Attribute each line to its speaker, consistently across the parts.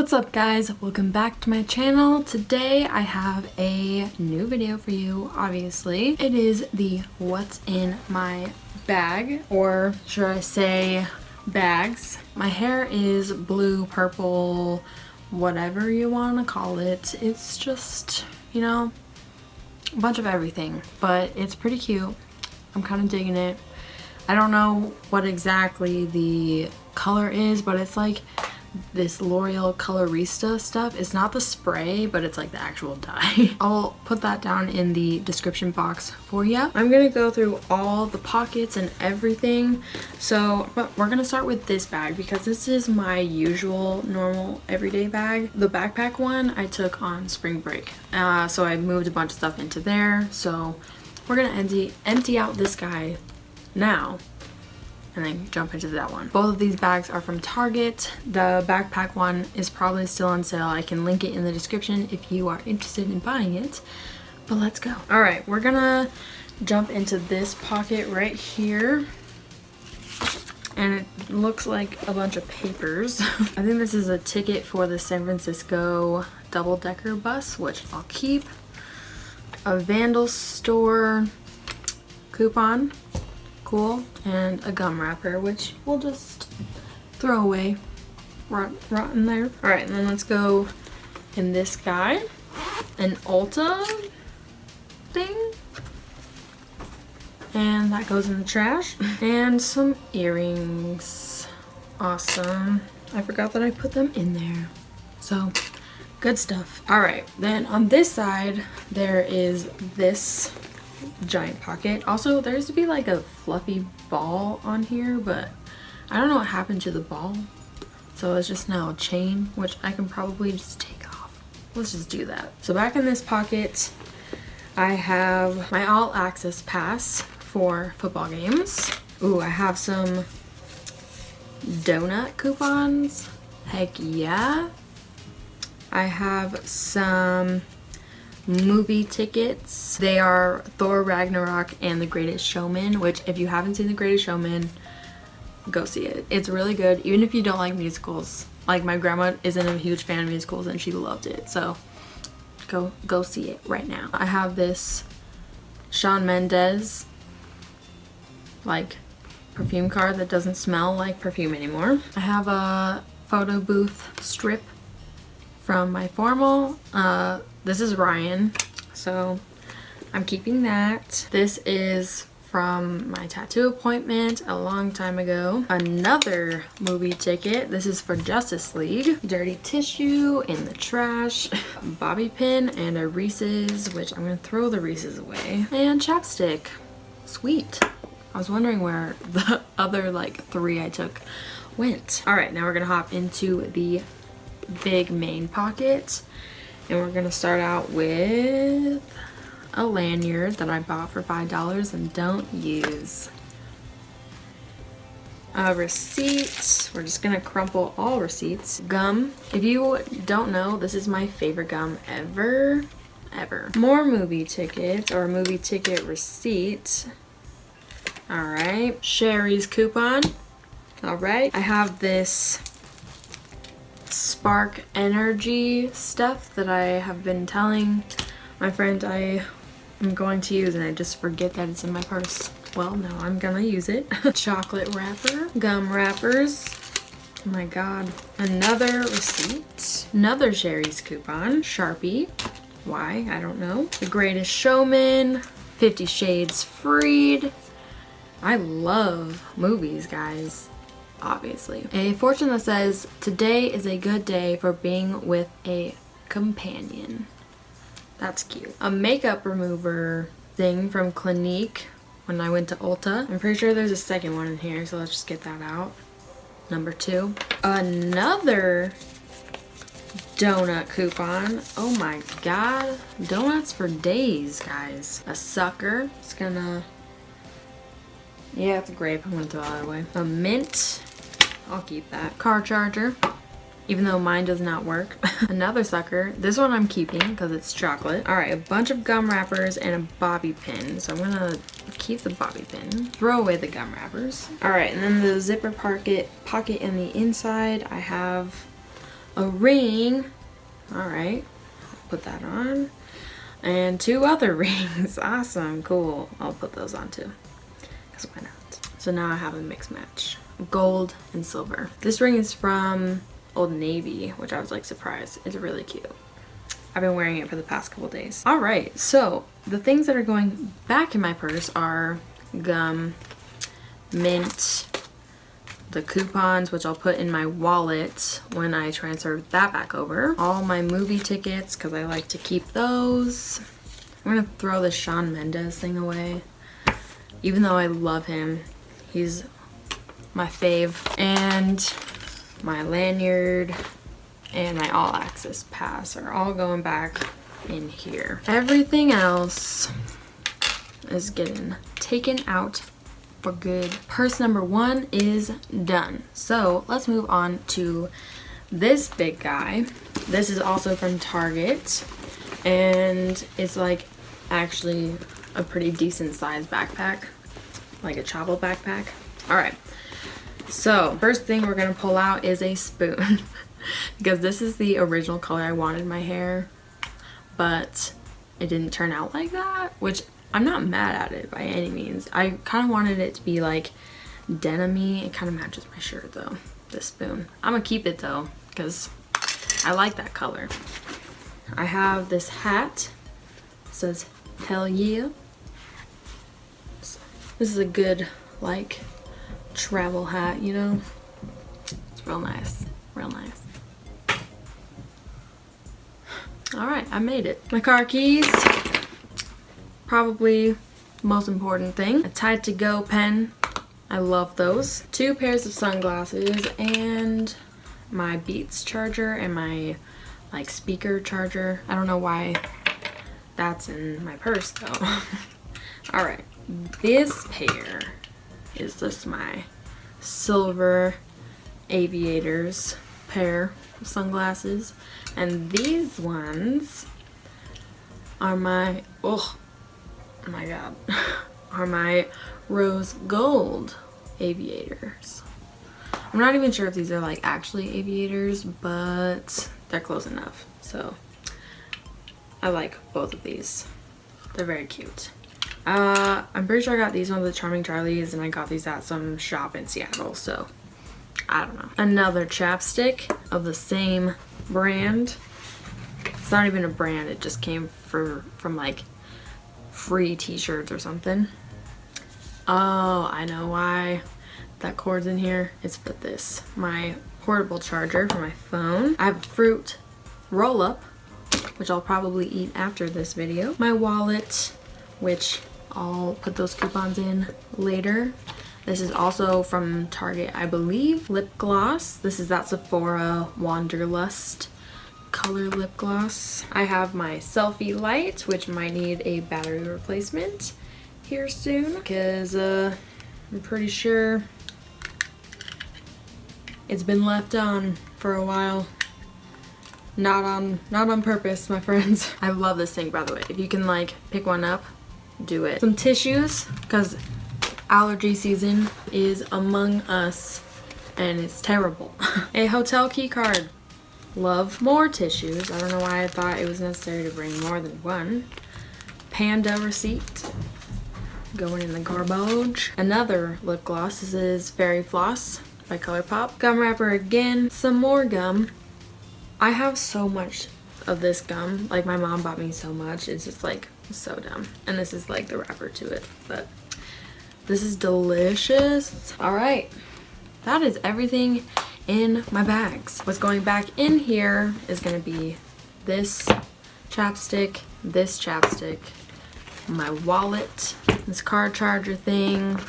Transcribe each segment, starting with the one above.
Speaker 1: What's up guys? Welcome back to my channel. Today I have a new video for you, obviously. It is the what's in my bag, or should I say bags. My hair is blue, purple, whatever you want to call it. It's just, you know, a bunch of everything, but it's pretty cute. I'm kind of digging it. I don't know what exactly the color is, but it's like this L'Oreal Colorista stuff. It's not the spray, but it's like the actual dye. I'll put that down in the description box for you. I'm gonna go through all the pockets and everything. But we're gonna start with this bag because this is my usual normal everyday bag. The backpack one I took on spring break. So I moved a bunch of stuff into there. So we're gonna empty out this guy now and then jump into that one. Both of these bags are from Target. The backpack one is probably still on sale. I can link it in the description if you are interested in buying it. But let's go. All right, we're gonna jump into this pocket right here. And it looks like a bunch of papers. I think this is a ticket for the San Francisco double-decker bus, which I'll keep. A Vandal store coupon. Cool. And a gum wrapper, which we'll just throw away. Rot in there. Alright, and then let's go in this guy. An Ulta thing. And that goes in the trash. And some earrings. Awesome. I forgot that I put them in there. So, good stuff. Alright, then on this side, there is this giant pocket. Also, there used to be like a fluffy ball on here, but I don't know what happened to the ball. So it's just now a chain, which I can probably just take off. Let's just do that. So back in this pocket, I have my all access pass for football games. Ooh, I have some donut coupons. Heck yeah. I have some movie tickets. They are Thor Ragnarok and The Greatest Showman, which if you haven't seen The Greatest Showman, go see it. It's really good, even if you don't like musicals. Like, my grandma isn't a huge fan of musicals and she loved it, so go see it right now. I have this Shawn Mendes like perfume card that doesn't smell like perfume anymore. I have a photo booth strip from my formal. This is Ryan, so I'm keeping that. This is from my tattoo appointment a long time ago. Another movie ticket. This is for Justice League. Dirty tissue in the trash. Bobby pin and a Reese's, which I'm gonna throw the Reese's away. And chapstick. Sweet. I was wondering where the other like 3 I took went. All right, now we're gonna hop into the big main pocket. And we're gonna start out with a lanyard that I bought for $5 and don't use. A receipt. We're just gonna crumple all receipts. Gum. If you don't know, this is my favorite gum ever. More movie tickets, or movie ticket receipt. Alright. Sherry's coupon. Alright. I have this Spark Energy stuff that I have been telling my friend I am going to use, and I just forget that it's in my purse. Well, now I'm gonna use it. Chocolate wrapper, gum wrappers. Oh my god. Another receipt. Another Sherry's coupon. Sharpie. Why? I don't know. The Greatest Showman. 50 Shades Freed. I love movies, guys. Obviously. A fortune that says, today is a good day for being with a companion. That's cute. A makeup remover thing from Clinique when I went to Ulta. I'm pretty sure there's a second one in here, so let's just get that out. Number 2. Another donut coupon. Oh my god. Donuts for days, guys. A sucker. It's gonna... Yeah, it's a grape. I'm gonna throw that away. A mint. I'll keep that. Car charger. Even though mine does not work. Another sucker. This one I'm keeping because it's chocolate. Alright, a bunch of gum wrappers and a bobby pin. So I'm gonna keep the bobby pin. Throw away the gum wrappers. Alright, and then the zipper pocket in the inside. I have a ring. All right, put that on. And 2 other rings. Awesome, cool. I'll put those on too, because why not? So now I have a mix match, gold and silver. This ring is from Old Navy, which I was like surprised. It's really cute. I've been wearing it for the past couple days. All right, so the things that are going back in my purse are gum, mint, the coupons, which I'll put in my wallet when I transfer that back over. All my movie tickets, because I like to keep those. I'm gonna throw the Shawn Mendes thing away. Even though I love him, he's my fave. And my lanyard and my all access pass are all going back in here. Everything else is getting taken out for good. Purse number 1 is done. So let's move on to this big guy. This is also from Target, and it's like actually a pretty decent sized backpack, like a travel backpack. All right, so first thing we're gonna pull out is a spoon because this is the original color I wanted my hair, but it didn't turn out like that, which I'm not mad at it by any means. I kind of wanted it to be like denim-y. It kind of matches my shirt though, this spoon. I'm gonna keep it though because I like that color. I have this hat. It says hell yeah. This is a good like travel hat, you know? It's real nice, real nice. All right, I made it. My car keys. Probably the most important thing. A Tide to Go pen. I love those. 2 pairs of sunglasses and my Beats charger and my like speaker charger. I don't know why that's in my purse though. All right, this pair is just my silver aviators pair of sunglasses, and these ones are my oh my god, are my rose gold aviators. I'm not even sure if these are like actually aviators, but they're close enough. So I like both of these. They're very cute. I'm pretty sure I got these ones at Charming Charlie's, and I got these at some shop in Seattle, so I don't know. Another chapstick of the same brand. It's not even a brand, it just came from like free t-shirts or something. Oh, I know why that cord's in here. It's for this, my portable charger for my phone. I have a fruit roll-up, which I'll probably eat after this video. My wallet, which I'll put those coupons in later. This is also from Target, I believe. Lip gloss. This is that Sephora Wanderlust color lip gloss. I have my selfie light, which might need a battery replacement here soon because I'm pretty sure it's been left on for a while. Not on purpose, my friends. I love this thing, by the way. If you can like pick one up, do it. Some tissues, because allergy season is among us and it's terrible. A hotel key card. Love. More tissues. I don't know why I thought it was necessary to bring more than one. Panda receipt. Going in the garbage. Another lip gloss. This is Fairy Floss by ColourPop. Gum wrapper again. Some more gum. I have so much of this gum. Like, my mom bought me so much. It's just like so dumb. And this is like the wrapper to it. But this is delicious. All right. That is everything in my bags. What's going back in here is gonna be this chapstick, my wallet, this car charger thing,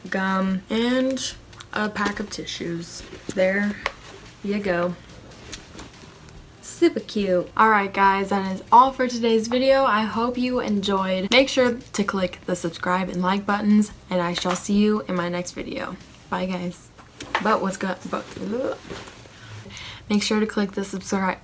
Speaker 1: gum, and a pack of tissues. There you go. Super cute. Alright guys, that is all for today's video. I hope you enjoyed. Make sure to click the subscribe and like buttons, and I shall see you in my next video. Bye guys. Make sure to click the subscribe.